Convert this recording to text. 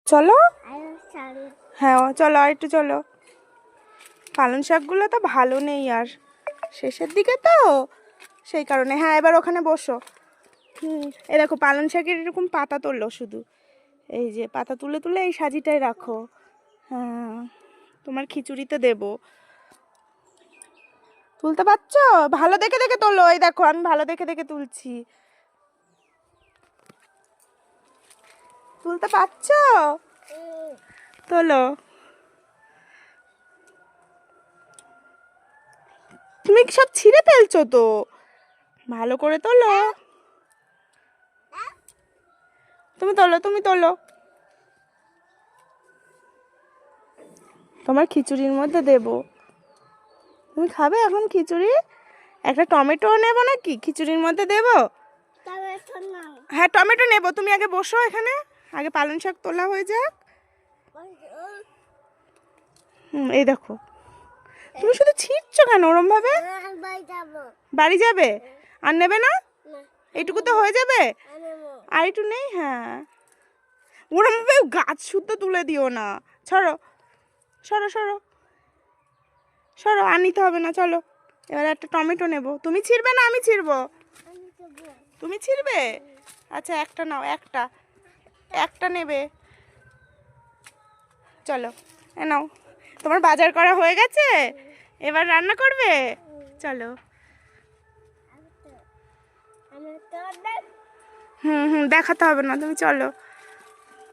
চলো, হ্যাঁ চলো আর একটু চলো। পালং শাকগুলো তো ভালো নেই আর শেষের দিকে তো, সেই কারণে। হ্যাঁ এবার ওখানে বসো। এই দেখো পালং শাকের এরকম পাতা তুললো শুধু, এই যে পাতা তুলে তুলে এই সাজিটাই রাখো। হ্যাঁ তোমার খিচুড়িতে দেবো। তুলতে পারছো? ভালো দেখে দেখে তোলো। এই দেখো আমি ভালো দেখে দেখে তুলছি। তুলতে পারছো? তোলো। তুমি সব ছিঁড়ে ফেলছো তো, ভালো করে তোলো। তুমি তোলো, তুমি তোলো। তোমার খিচুড়ির মধ্যে দেবো। তুমি খাবে এখন খিচুড়ি? একটা টমেটো নেবো নাকি খিচুড়ির মধ্যে দেবো? হ্যাঁ টমেটো নেবো, তুমি আগে বসো এখানে, আগে পালং শাক তোলা হয়ে যাক। এই দেখো তুমি শুধু ছিঁড়ছো কেন ওরম ভাবে? বাড়ি যাবে? আর নেবে না? এইটুকু তো হয়ে যাবে, আর একটু নেই। হ্যাঁ ওরম ভাবে গাছ শুদ্ধ তুলে দিও না। সরো সরো সরো সরো, আর নিতে হবে না। চলো এবার একটা টমেটো নেবো। তুমি ছিঁড়বে না আমি ছিঁড়বো? তুমি ছিঁড়বে? আচ্ছা একটা নাও, একটা একটা নেবে। চলো এ নাও, তোমার বাজার করা হয়ে গেছে, এবার রান্না করবে। চলো। দেখাতে হবে না, তুমি চলো।